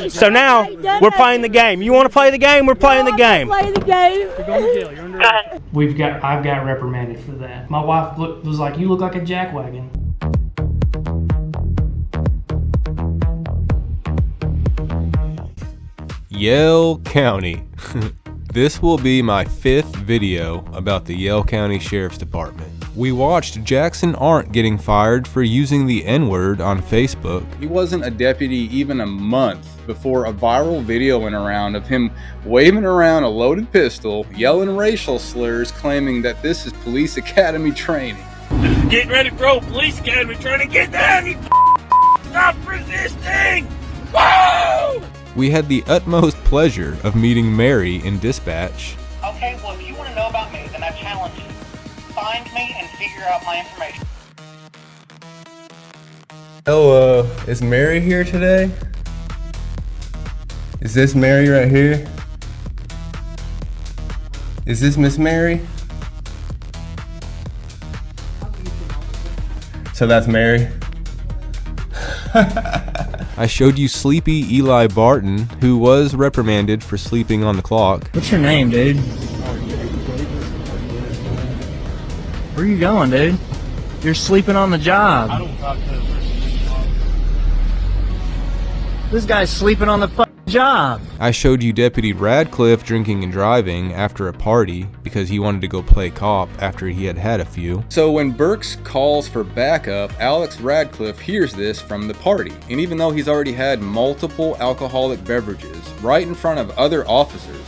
So now we're playing the game. You want to play the game? We're playing the game. Play the game. You're going to jail. You're under arrest. I've got reprimanded for that. My wife was like, "You look like a jackwagon." Yell County. This will be my 5th video about the Yell County Sheriff's Department. We watched Jackson Arndt getting fired for using the N-word on Facebook. He wasn't a deputy even a month before a viral video went around of him waving around a loaded pistol, yelling racial slurs, claiming that this is police academy training. Getting ready to throw police academy training. Get down, you stop resisting! Whoa! We had the utmost pleasure of meeting Mary in dispatch. Okay, well, if you want to know about me, then I challenge you. Find me and figure out my information. Oh, is Mary here today? Is this Mary right here? Is this Miss Mary? So that's Mary. I showed you sleepy Eli Barton, who was reprimanded for sleeping on the clock. What's your name, dude? Where you going, dude? You're sleeping on the job. I don't talk to This guy's sleeping on the fucking job. I showed you Deputy Radcliffe drinking and driving after a party because he wanted to go play cop after he had had a few. So when Burks calls for backup, Alex Radcliffe hears this from the party. And even though he's already had multiple alcoholic beverages right in front of other officers,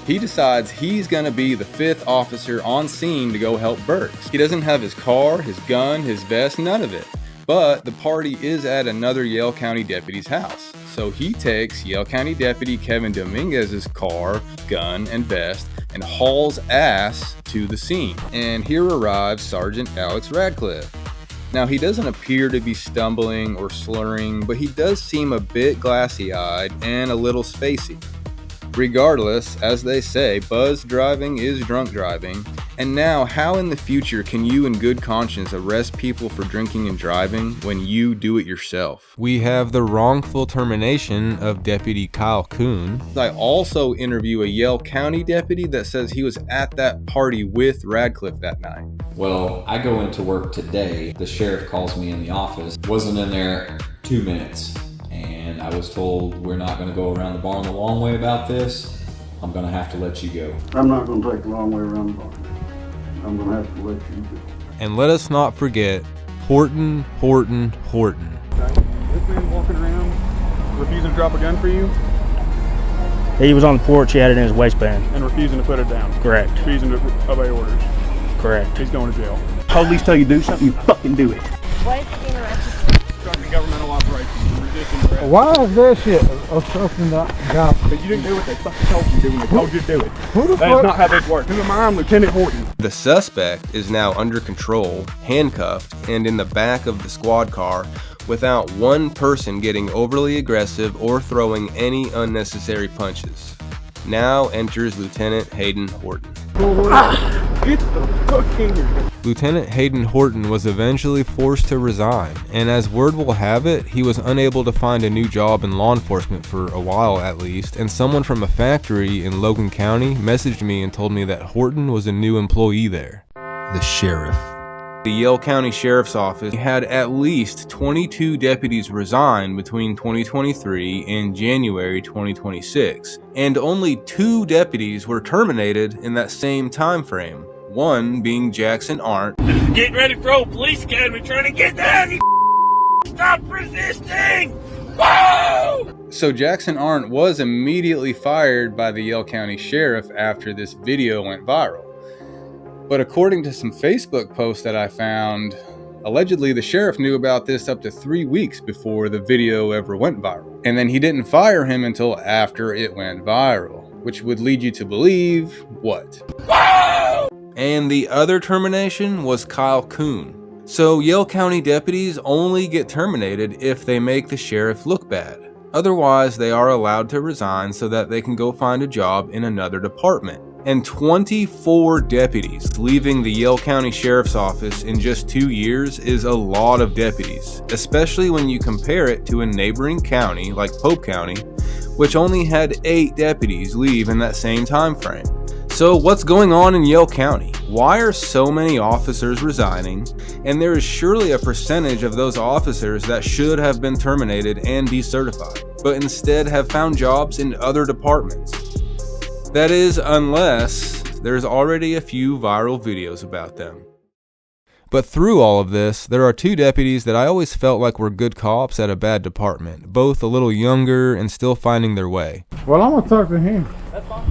he decides he's gonna be the 5th officer on scene to go help Burks. He doesn't have his car, his gun, his vest, none of it. But the party is at another Yell County deputy's house. So he takes Yell County Deputy Kevin Dominguez's car, gun, and vest and hauls ass to the scene. And here arrives Sergeant Alex Radcliffe. Now, he doesn't appear to be stumbling or slurring, but he does seem a bit glassy-eyed and a little spacey. Regardless, as they say, buzz driving is drunk driving. And now, how in the future can you in good conscience arrest people for drinking and driving when you do it yourself? We have the wrongful termination of Deputy Kyle Kuhn. I also interview a Yell County deputy that says he was at that party with Radcliffe that night. Well, I go into work today. The sheriff calls me in the office. Wasn't in there 2 minutes. And I was told we're not going to go around the barn the long way about this. I'm going to have to let you go. I'm not going to take the long way around the barn. I'm going to have to let you go. And let us not forget Horton. Okay. This man walking around refusing to drop a gun for you He was on the porch. He had it in his waistband. and refusing to put it down. Correct. Refusing to obey orders. Correct. He's going to jail. Police tell you do something, you fucking do it. What is he interrupted? Obstructing governmental operations and resisting arrest. Why is that shit obstructing the job? But you didn't do what they fucking told you to do when they told you to do it. Who the That fuck? is not how this works. Who am I? I'm Lieutenant Horton. The suspect is now under control, handcuffed, and in the back of the squad car without one person getting overly aggressive or throwing any unnecessary punches. Now enters Lieutenant Hayden Horton. Get the fuck in here. Lieutenant Hayden Horton was eventually forced to resign, and as word will have it, he was unable to find a new job in law enforcement for a while at least, and someone from a factory in Logan County messaged me and told me that Horton was a new employee there. The sheriff. The Yell County Sheriff's Office had at least 22 deputies resign between 2023 and January 2026, and only 2 deputies were terminated in that same time frame, one being Jackson Arndt. Getting ready to throw police academy training. Get down, you stop resisting! Whoa! So Jackson Arndt was immediately fired by the Yell County Sheriff after this video went viral. But according to some Facebook posts that I found, allegedly the sheriff knew about this up to 3 weeks before the video ever went viral. And then he didn't fire him until after it went viral, which would lead you to believe what? And the other termination was Kyle Kuhn. So Yell County deputies only get terminated if they make the sheriff look bad. Otherwise, they are allowed to resign so that they can go find a job in another department. And 24 deputies leaving the Yell County Sheriff's Office in just 2 years is a lot of deputies, especially when you compare it to a neighboring county like Pope County, which only had 8 deputies leave in that same time frame. So what's going on in Yale County? Why are so many officers resigning? And there is surely a percentage of those officers that should have been terminated and decertified, but instead have found jobs in other departments. That is, unless there's already a few viral videos about them. But through all of this, there are 2 deputies that I always felt like were good cops at a bad department, both a little younger and still finding their way. Well, I'm gonna talk to him.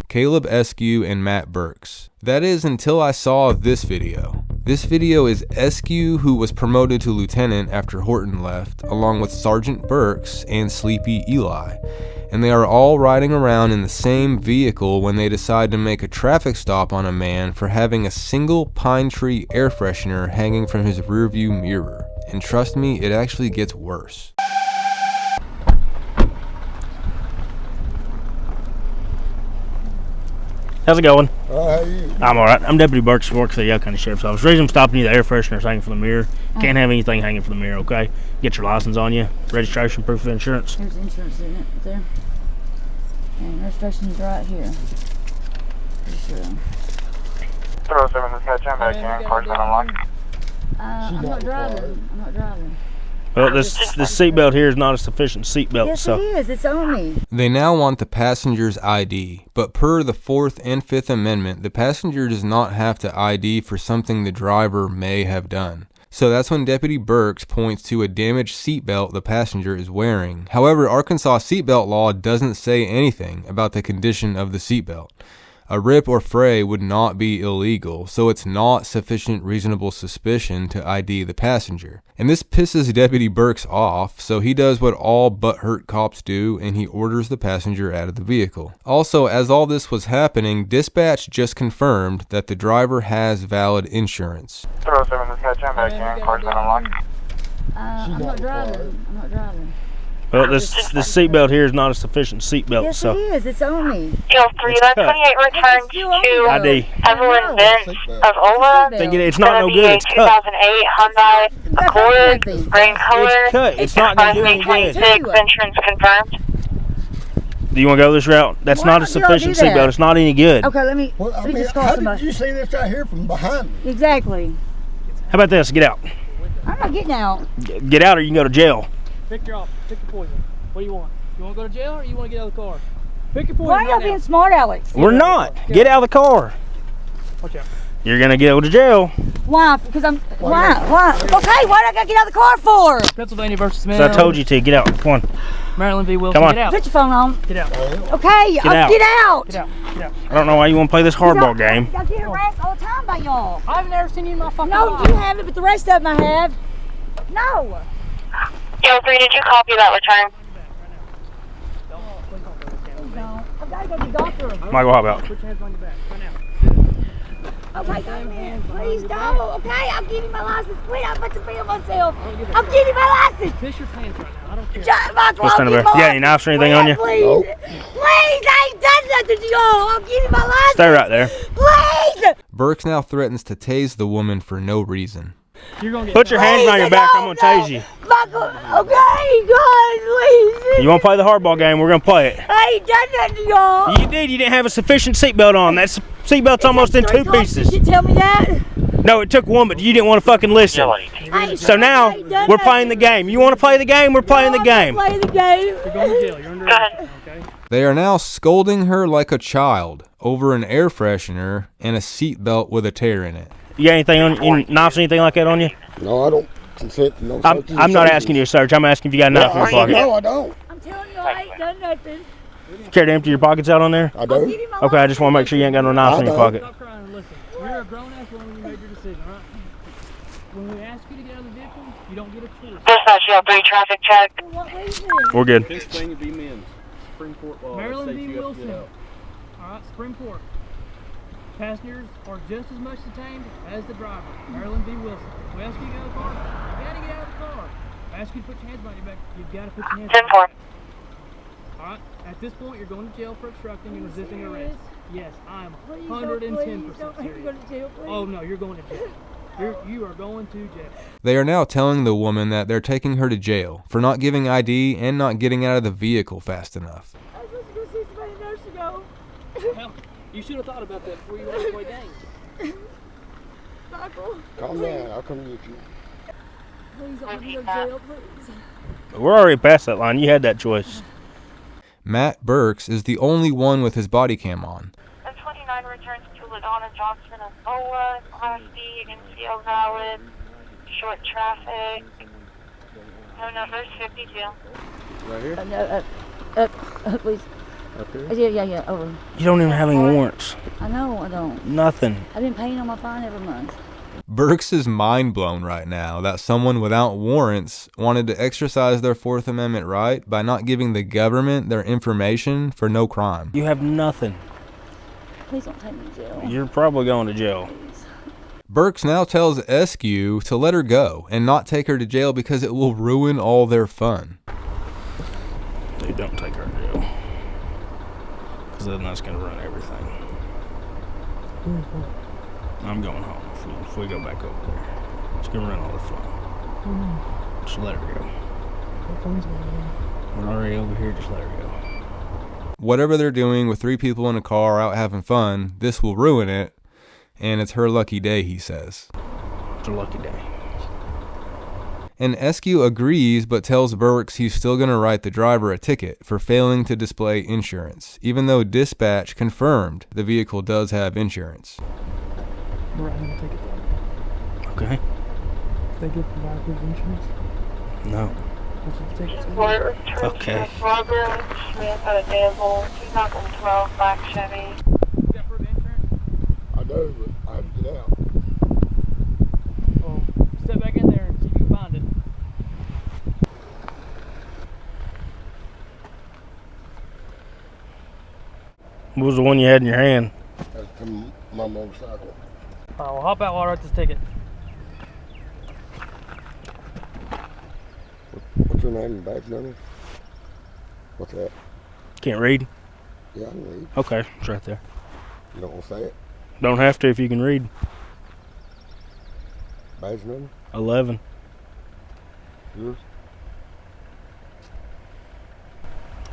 Caleb Escu and Matt Burks. That is, until I saw this video. This video is Escu, who was promoted to lieutenant after Horton left, along with Sergeant Burks and Sleepy Eli. And they are all riding around in the same vehicle when they decide to make a traffic stop on a man for having a single pine tree air freshener hanging from his rearview mirror. And trust me, it actually gets worse. How's it going? How are you? I'm alright. I'm Deputy Burks, works at the Yale County Sheriff's Office. The reason I'm stopping you, the air freshener's hanging from the mirror. Can't have anything hanging from the mirror, okay? Get your license on you, registration, proof of insurance. There's insurance in it, right there. And registration's right here. Pretty sure. 207, this guy Jim back here. Car's been unlocked. I'm not driving. Well, this seatbelt here is not a sufficient seatbelt, Yes, so. it is. It's on me. They now want the passenger's ID, but per the 4th and 5th Amendment, the passenger does not have to ID for something the driver may have done. So that's when Deputy Burks points to a damaged seatbelt the passenger is wearing. However, Arkansas seatbelt law doesn't say anything about the condition of the seatbelt. A rip or fray would not be illegal, so it's not sufficient reasonable suspicion to ID the passenger. And this pisses Deputy Burks off, so he does what all butthurt cops do, and he orders the passenger out of the vehicle. Also, as all this was happening, dispatch just confirmed that the driver has valid insurance. 207, this guy Jim back here. Car's been unlocked. I'm not driving. Well, this seatbelt here is not a sufficient seatbelt, Yes, so. it is. It's on me. Jill 3, that 28 returns to ID. Evelyn Vince of Ola. It's not no good. It's cut. 2008 Hyundai Accord, green color. It's cut. It's not going to do any good. 26, insurance confirmed. Do you want to go this route? That's Why not a don't you all do sufficient that? seatbelt. It's not any good. Okay, let me just call somebody. How did you see this right here from behind me? Exactly. How about this? Get out. I'm not getting out. Get out or you can go to jail. Pick your poison. What do you want? You want to go to jail or you want to get out of the car? Pick your poison. Why are y'all being smart, Alex? We're not. Get out of the car. Watch out. You're going to go to jail. Why? Because I'm. Why? Okay, why do I got to get out of the car for? Pennsylvania versus So Maryland. I told you to. Get out. Come on. Maryland v. Wilson. Come on. Get out. Put your phone on. Get out. Okay, Get out. get out. Get out. Get out. I don't know why you want to play this hardball game. I get harassed all the time by y'all. I've never seen you in my fucking No, life. you haven't, but the rest of them I have. No. Jill 3, did you copy that return? No. I've got to go to the doctor. Michael, how about? Put your hands on your back. Right now. Okay, come in. Please go. Okay, I'll give you my license. Wait, I'm about to feel myself. I'll give you my license. Piss your pants right now. I don't care. Shut my What's under there? You got any knives or anything on you? Please. Nope. Please, I ain't done nothing to y'all. I'll give you my license. Stay right there. Please. Burks now threatens to tase the woman for no reason. You're gonna get Put your hands on your back. I'm going to tase you. Michael, okay, God, please. You want to play the hardball game? We're going to play it. I ain't done nothing to y'all. You did. You didn't have a sufficient seatbelt on. That seatbelt's almost in 2 pieces. Did you tell me that? No, it took one, but you didn't want to fucking listen. So now we're playing the game. You want to play the game? We're playing the game. Play the game. You're going to jail. You're under arrest. Okay. They are now scolding her like a child over an air freshener and a seatbelt with a tear in it. You got anything on? Any knives or anything like that on you? No, I don't consent to no I'm not asking you to search. I'm asking if you got a knife in your pocket. No, I don't. I'm telling you, I ain't done nothing. Care to empty your pockets out on there? I do. Okay, I just want to make sure you ain't got no knives in your pocket. Stop crying and listen. You're a grown-ass woman when you made your decision, all right? When we ask you to get out of the vehicle, you don't get a choice. Dispatch, Jill 3, traffic check. For what reason? We're good. Pennsylvania v. Men's. Supreme Court law. Maryland v. Wilson. All right, Supreme Court. Passengers are just as much detained as the driver. Maryland v. Wilson. We ask you to get out of the car. You gotta get out of the car. We ask you to put your hands behind your back. You've got to put your hands. 10-4. All right. At this point, you're going to jail for obstructing and resisting arrest. Yes, I am Please 110% don't make me go serious. to jail, please. Oh no, you're going to jail. You are going to jail. They are now telling the woman that they're taking her to jail for not giving ID and not getting out of the vehicle fast enough. I was supposed to go see somebody a nurse ago. Hell, you should have thought about that before you went to play games. Michael. Calm down. I'll come get you. Please, I want to go to jail, please. We're already past that line. You had that choice. Matt Burks is the only one with his body cam on. The 29 returns to LaDonna Johnson of Bola, Class D, NCO valid, short traffic. No numbers, 52. Right here? No, please. Up here? Yeah, over. You don't even have any warrants. I know, I don't. Nothing. I've been paying on my fine every month. Burks is mind blown right now that someone without warrants wanted to exercise their Fourth Amendment right by not giving the government their information for no crime. You have nothing. Please don't take me to jail. You're probably going to jail. Burks now tells Escu to let her go and not take her to jail because it will ruin all their fun. They don't take her to jail. Because then that's going to ruin everything. I'm going home if we go back over there. It's going to ruin all the fun. Just let her go. We're already over here, just let her go. Whatever they're doing with 3 people in a car out having fun, this will ruin it. And it's her lucky day, he says. It's a lucky day. And Escu agrees but tells Burks he's still going to write the driver a ticket for failing to display insurance, even though dispatch confirmed the vehicle does have insurance. We're writing a ticket. Okay. They give provide proof insurance? No. What's your ticket? Okay. Robert Smith out of Danville, 2012 Black Chevy. You got proof of insurance? I do, but I have to get out. Well, step back in there and see if you can find it. What was the one you had in your hand? That's from my motorcycle. All right, well, hop out while I write this ticket. What's your name and badge number? What's that? Can't read? Yeah, I can read. Okay, it's right there. You don't want to say it? Don't have to if you can read. Badge number? 11. Yours?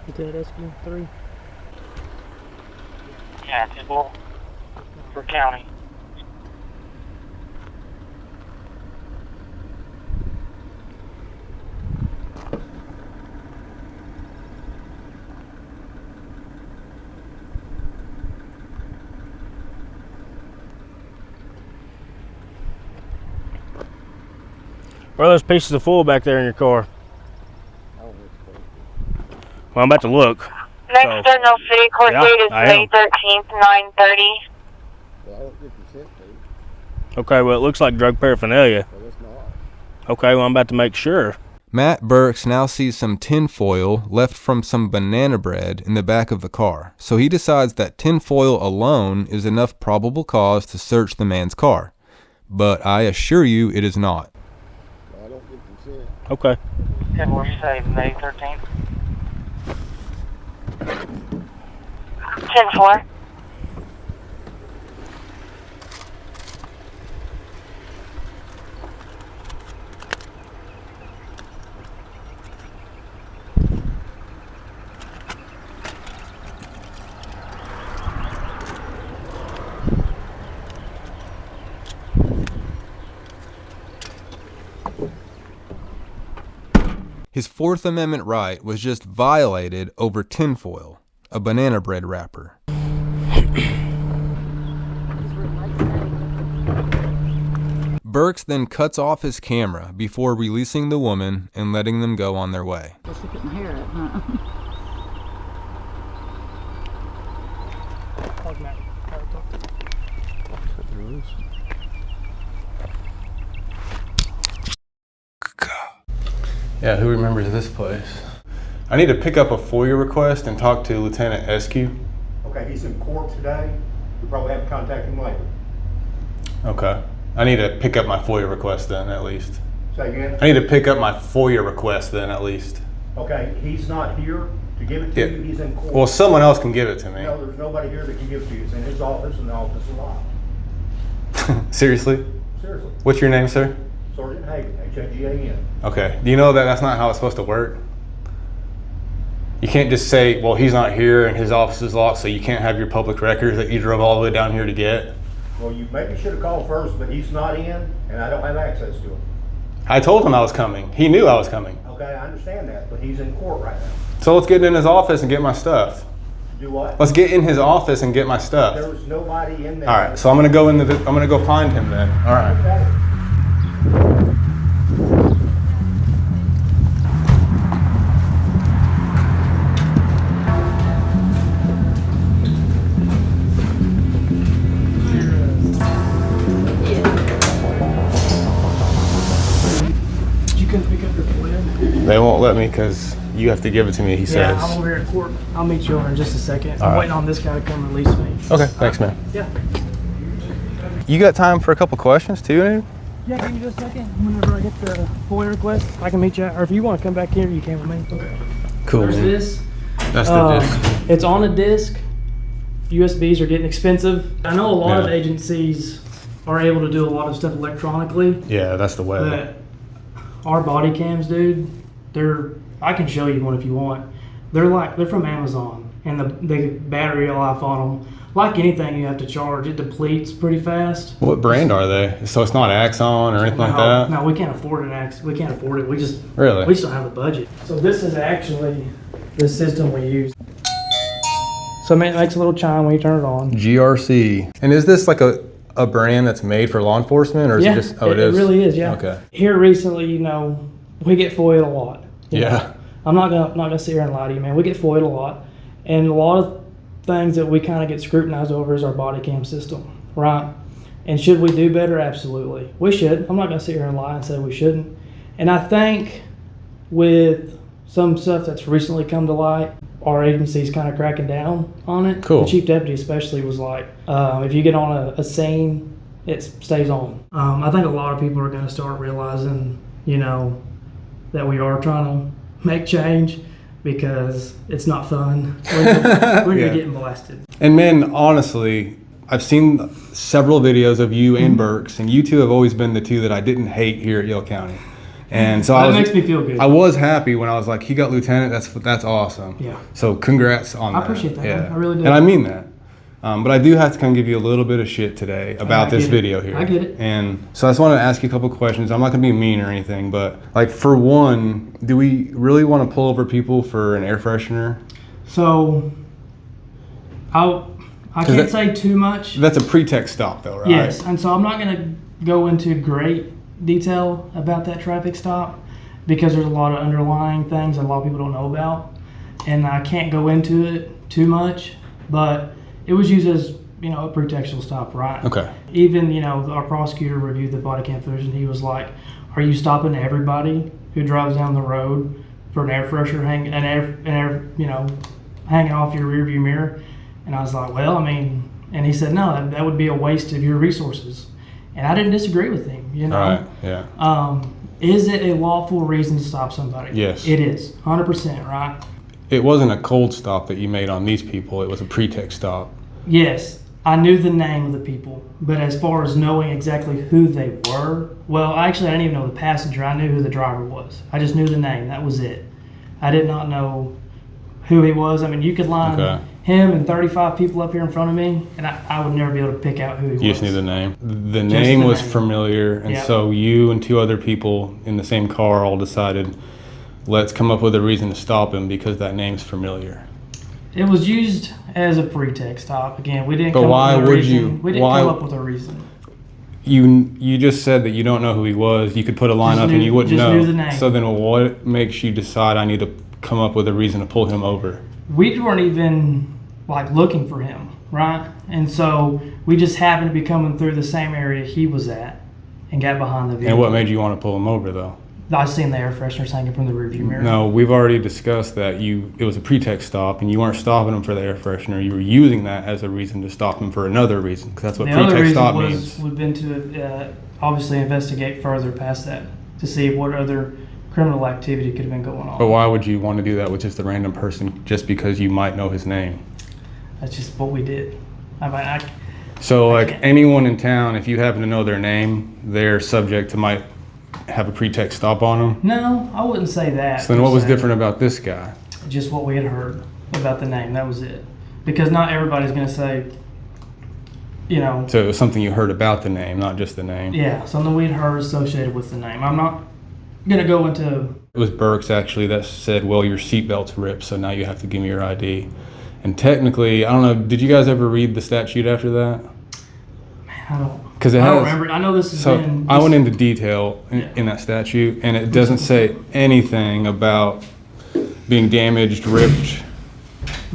Lieutenant Escu, 3. Yeah, Danville for county. Where are those pieces of foil back there in your car? Well, I'm about to look. Next Daniel City court Yeah, date is I May am. 13th, 9:30. Well, I don't get consent to. Okay, well, it looks like drug paraphernalia. Well, it's not. Okay, well, I'm about to make sure. Matt Burks now sees some tinfoil left from some banana bread in the back of the car, so he decides that tinfoil alone is enough probable cause to search the man's car. But I assure you it is not. Well, I don't get consent. Okay. And we'll say May 13th. 10-4. His Fourth Amendment right was just violated over tinfoil, a banana bread wrapper. Burks then cuts off his camera before releasing the woman and letting them go on their way. Guess we couldn't hear it, huh? Yeah, who remembers this place? I need to pick up a FOIA request and talk to Lieutenant Escu. Okay, he's in court today. We probably have to contact him later. Okay. I need to pick up my FOIA request then, at least. Say again? I need to pick up my FOIA request then, at least. Okay, he's not here to give it to you. He's in court. Well, someone else can give it to me. No, there's nobody here that can give it to you. It's in his office and the office is locked. Seriously? Seriously. What's your name, sir? Sergeant Hagan, H-A-G-A-N. Okay. Do you know that that's not how it's supposed to work? You can't just say, well, he's not here and his office is locked, so you can't have your public records that you drove all the way down here to get. Well, you maybe should have called first, but he's not in, and I don't have access to him. I told him I was coming. He knew I was coming. Okay, I understand that, but he's in court right now. So let's get in his office and get my stuff. Do what? Let's get in his office and get my stuff. There was nobody in there. All right, so I'm gonna go I'm gonna go find him then. All right. You couldn't pick up your FOIA? They won't let me because you have to give it to me, he Yeah, says. I'm over here at court. I'll meet you over in just a second. All I'm right. waiting on this guy to come release me. Okay, thanks, man. Yeah. You got time for a couple questions too, dude? Yeah, give me just a second. Whenever I get the FOIA request, I can meet you. Or if you want to come back here, you can with me. Okay. Cool. There's man. this. That's the disc. It's on a disc. USBs are getting expensive. I know a lot of Yeah. agencies are able to do a lot of stuff electronically, Yeah, that's the way. but our body cams, dude, I can show you one if you want. They're from Amazon, and the battery life on them, like anything you have to charge, it depletes pretty fast. What brand are they? So it's not Axon or anything like that? No, we can't afford we can't afford it. We just Really? we just don't have the budget. So this is actually the system we use. So it makes a little chime when you turn it on. GRC. And is this like a brand that's made for law enforcement, or is Yeah, it just? Oh, it is. It really is. Yeah. Okay. Here recently, we get FOIA'd a lot. you know. Yeah. I'm not gonna sit here and lie to you, man. We get FOIA'd a lot, and a lot of things that we kind of get scrutinized over is our body cam system, right? And should we do better? Absolutely, we should. I'm not gonna sit here and lie and say we shouldn't. And I think with some stuff that's recently come to light, our agency's kind of cracking down on it. Cool. The chief deputy especially was like, if you get on a scene, it stays on. I think a lot of people are going to start realizing, that we are trying to make change, because it's not fun when you're getting blasted. And man, honestly, I've seen several videos of you and Burks, and you two have always been the two that I didn't hate here at Yale County. And so That makes me feel good. I was happy when I was like, he got lieutenant. That's awesome. Yeah. So congrats on that. I appreciate that, Yeah. man. I really do. And I mean that. But I do have to kind of give you a little bit of shit today about this get it. video here. I get it. And so I just wanted to ask you a couple questions. I'm not going to be mean or anything, but like for one, do we really want to pull over people for an air freshener? So I can't say too much. That's a pretext stop though, right? Yes, and so I'm not going to go into great detail about that traffic stop, because there's a lot of underlying things that a lot of people don't know about, and I can't go into it too much, but it was used as, a pretextual stop, right? Okay. Even, our prosecutor reviewed the body cam footage, and he was like, are you stopping everybody who drives down the road for an air freshener hanging off your rearview mirror? And I was like, well, and he said, no, that would be a waste of your resources. And I didn't disagree with him, All right. Yeah. Is it a lawful reason to stop somebody? Yes. It is, 100%, right? It wasn't a cold stop that you made on these people. It was a pretext stop. Yes, I knew the name of the people, but as far as knowing exactly who they were, well, actually, I didn't even know the passenger. I knew who the driver was. I just knew the name. That was it. I did not know who he was. You could line him and 35 people up here in front of me, and I would never be able to pick out who he was. You just knew the name. The name was familiar, and so you and two other people in the same car all decided, let's come up with a reason to stop him because that name's familiar. It was used as a pretext stop. Again, we didn't But come why up with a would reason. you? We didn't Why- come up with a reason. You just said that you don't know who he was. You could put a line Just up knew- and you wouldn't just know. knew the name. So then what makes you decide I need to come up with a reason to pull him over? We weren't even looking for him, right? And so we just happened to be coming through the same area he was at and got behind the vehicle. And what made you want to pull him over though? I seen the air fresheners hanging from the rearview mirror. No, we've already discussed that it was a pretext stop, and you weren't stopping him for the air freshener. You were using that as a reason to stop him for another reason, because that's what The other pretext reason stop would means. have been to obviously investigate further past that to see what other criminal activity could have been going on. But why would you want to do that with just a random person just because you might know his name? That's just what we did. So like anyone in town, if you happen to know their name, they're subject to might have a pretext stop on them? No, I wouldn't say that. So then what was different about this guy? Just what we had heard about the name, that was it. Because not everybody's going to say, you know. So it was something you heard about the name, not just the name? Yeah, something we'd heard associated with the name. I'm not going to go into... It was Burks actually that said, well, your seatbelt's ripped, so now you have to give me your ID. And technically, I don't know, did you guys ever read the statute after that? Man, I don't remember. I know this has been... I went into detail in that statute, and it doesn't say anything about being damaged, ripped,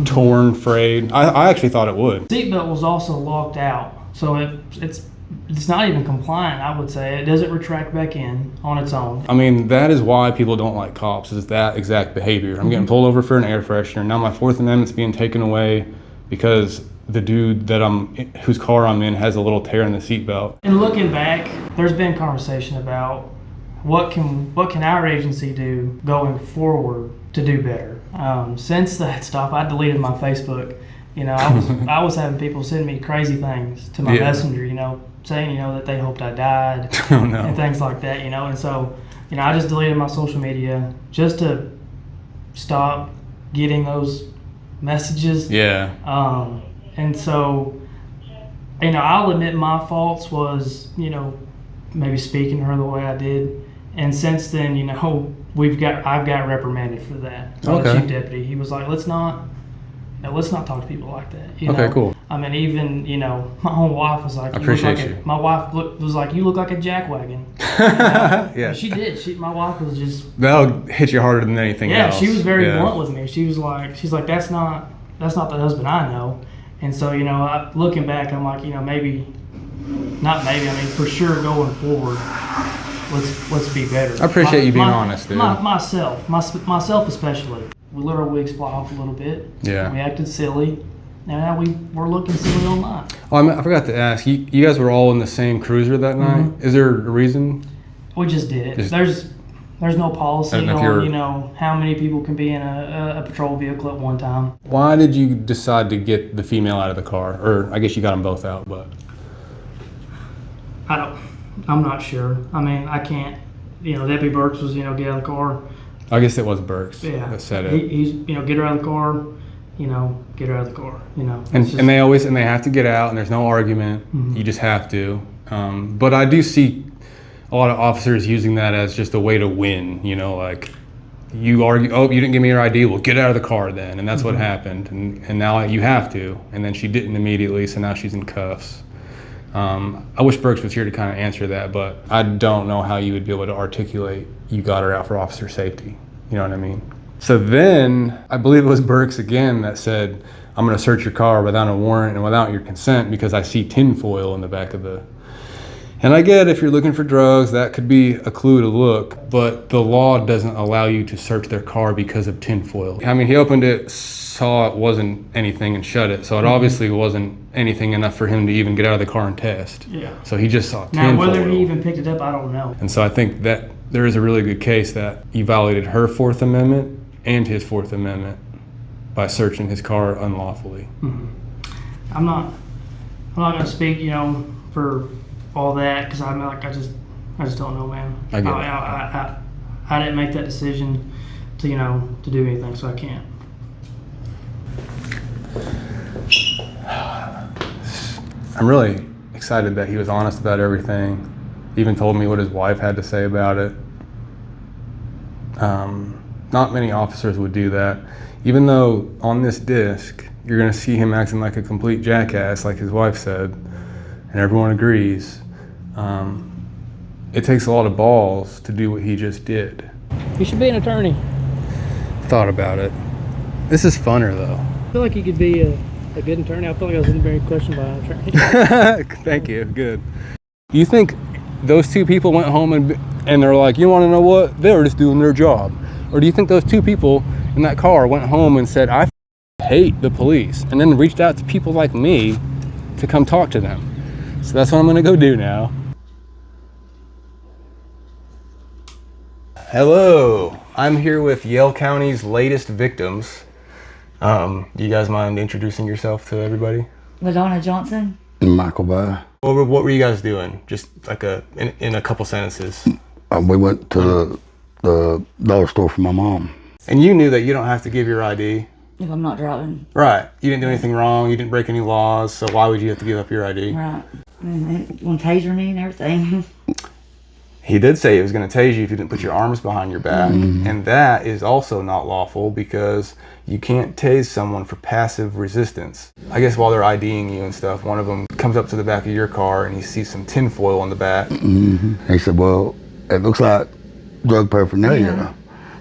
torn, frayed. I actually thought it would. Seatbelt was also locked out, so it's not even compliant, I would say. It doesn't retract back in on its own. I mean, that is why people don't like cops, is that exact behavior. I'm getting pulled over for an air freshener. Now my Fourth Amendment's being taken away because the dude whose car I'm in has a little tear in the seatbelt. And looking back, there's been conversation about what can our agency do going forward to do better. Since that stop, I deleted my Facebook. You know, I was having people send me crazy things to my messenger, you know, saying, you know, that they hoped I died and things like that, you know. And so, you know, I just deleted my social media just to stop getting those messages. Yeah. And so, you know, I'll admit my faults was, you know, maybe speaking to her the way I did. And since then, you know, I've got reprimanded for that. By the chief deputy. He was like, let's not talk to people like that. You know? Cool. I mean, even, you know, my own wife was like, my wife was like, you look like a jackwagon. Yeah. She did. My wife was just. That'll hit you harder than anything else. Yeah, she was very blunt with me. She's like, that's not the husband I know. And so, you know, looking back, I'm like, you know, for sure going forward, let's be better. I appreciate you being honest, dude. Myself especially. We let our wigs fly off a little bit. Yeah. We acted silly. And now we're looking silly online. Oh, I forgot to ask. You guys were all in the same cruiser that night. Is there a reason? We just did it. There's no policy on, you know, how many people can be in a patrol vehicle at one time. Why did you decide to get the female out of the car? Or I guess you got them both out, but. I'm not sure. I mean, I can't, you know, Deputy Burks was, you know, get out of the car. I guess it was Burks that said it. He's, you know, get her out of the car, you know, get her out of the car, you know. And they have to get out, and there's no argument. You just have to. But I do see a lot of officers using that as just a way to win, you know, like you argue, oh, you didn't give me your ID, well, get out of the car then. And that's what happened. And now you have to. And then she didn't immediately, so now she's in cuffs. I wish Burks was here to kind of answer that, but I don't know how you would be able to articulate you got her out for officer safety. You know what I mean? So then I believe it was Burks again that said, I'm going to search your car without a warrant and without your consent because I see tinfoil in the back of the... And I get if you're looking for drugs, that could be a clue to look, but the law doesn't allow you to search their car because of tinfoil. I mean, he opened it, saw it wasn't anything and shut it, so it obviously wasn't anything enough for him to even get out of the car and test. Yeah. So he just saw tinfoil. Now, whether he even picked it up, I don't know. And so I think that there is a really good case that he violated her Fourth Amendment and his Fourth Amendment by searching his car unlawfully. I'm not going to speak, you know, for all that because I just don't know, man. I get it. I didn't make that decision to, you know, to do anything, so I can't. I'm really excited that he was honest about everything. He even told me what his wife had to say about it. Not many officers would do that. Even though on this disc, you're going to see him acting like a complete jackass, like his wife said, and everyone agrees. It takes a lot of balls to do what he just did. You should be an attorney. Thought about it. This is funner though. I feel like you could be a good attorney. I feel like I was being questioned by an attorney. Thank you. Good. Do you think those two people went home and they're like, you want to know what? They were just doing their job. Or do you think those two people in that car went home and said, I hate the police, and then reached out to people like me to come talk to them? So that's what I'm going to go do now. Hello, I'm here with Yale County's latest victims. Do you guys mind introducing yourself to everybody? LaDonna Johnson. Michael Bay. What were you guys doing? Just like in a couple sentences. We went to the dollar store for my mom. And you knew that you don't have to give your ID. If I'm not driving. Right. You didn't do anything wrong. You didn't break any laws. So why would you have to give up your ID? Right. And they want to taser me and everything. He did say he was going to tase you if you didn't put your arms behind your back. And that is also not lawful because you can't tase someone for passive resistance. I guess while they're IDing you and stuff, one of them comes up to the back of your car and he sees some tinfoil on the back. He said, well, it looks like drug paraphernalia. Yeah.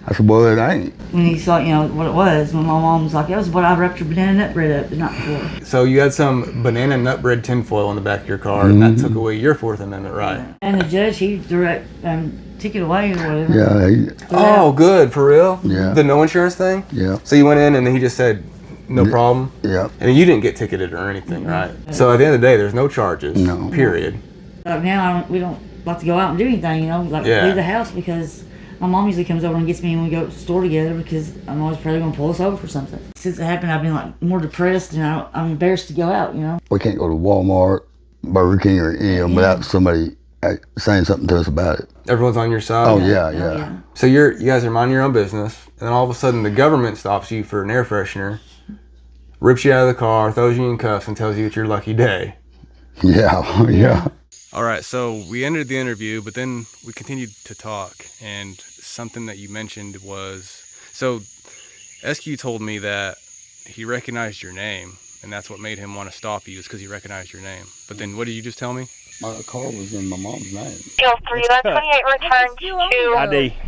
I said, well, it ain't. When he saw, what it was, when my mom was like, that was what I wrapped your banana nut bread up the night before. So you had some banana nut bread tinfoil on the back of your car, and that took away your Fourth Amendment right. Yeah. And the judge, he took it away or whatever. Yeah. Oh, good, for real? Yeah. The no insurance thing? Yeah. So you went in and he just said, no problem? Yeah. And you didn't get ticketed or anything, right? So at the end of the day, there's no charges, period. Like now, we don't like to go out and do anything, leave the house because my mom usually comes over and gets me when we go to the store together because I'm always probably going to pull us over for something. Since it happened, I've been more depressed and I'm embarrassed to go out, We can't go to Walmart, Burger King, or any of them without somebody saying something to us about it. Everyone's on your side? Oh, yeah. So you guys are minding your own business, and then all of a sudden the government stops you for an air freshener, rips you out of the car, throws you in cuffs, and tells you it's your lucky day. Yeah. All right, so we ended the interview, but then we continued to talk, and something that you mentioned was, so Escu told me that he recognized your name, and that's what made him want to stop you, is because he recognized your name. But then what did you just tell me? My car was in my mom's name. Scale 3, that 28 returns to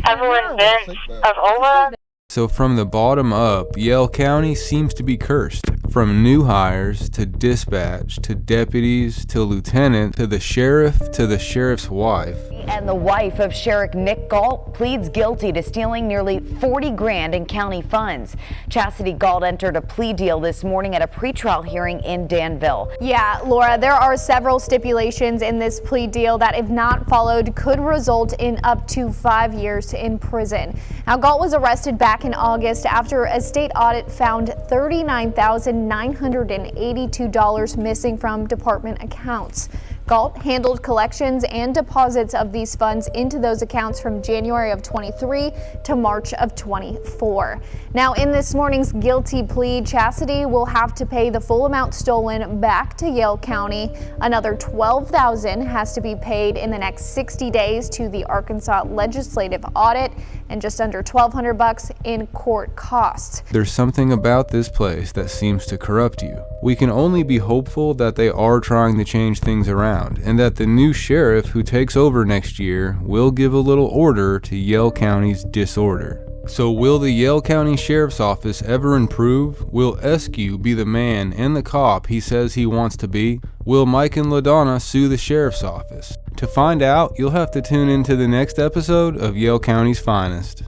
Evelyn Vince of Ola. So from the bottom up, Yale County seems to be cursed. From new hires to dispatch to deputies to lieutenant to the sheriff to the sheriff's wife. And the wife of Sheriff Nick Galt pleads guilty to stealing nearly 40 grand in county funds. Chastity Galt entered a plea deal this morning at a pretrial hearing in Danville. Yeah, Laura, there are several stipulations in this plea deal that, if not followed, could result in up to 5 years in prison. Now, Galt was arrested back in August after a state audit found $39,982 missing from department accounts. Galt handled collections and deposits of these funds into those accounts from January of 23 to March of 24. Now, in this morning's guilty plea, Chastity will have to pay the full amount stolen back to Yale County. Another $12,000 has to be paid in the next 60 days to the Arkansas Legislative Audit, and just under $1,200 in court costs. There's something about this place that seems to corrupt you. We can only be hopeful that they are trying to change things around, and that the new sheriff who takes over next year will give a little order to Yale County's disorder. So will the Yale County Sheriff's Office ever improve? Will Escu be the man and the cop he says he wants to be? Will Mike and LaDonna sue the Sheriff's Office? To find out, you'll have to tune into the next episode of Yale County's Finest.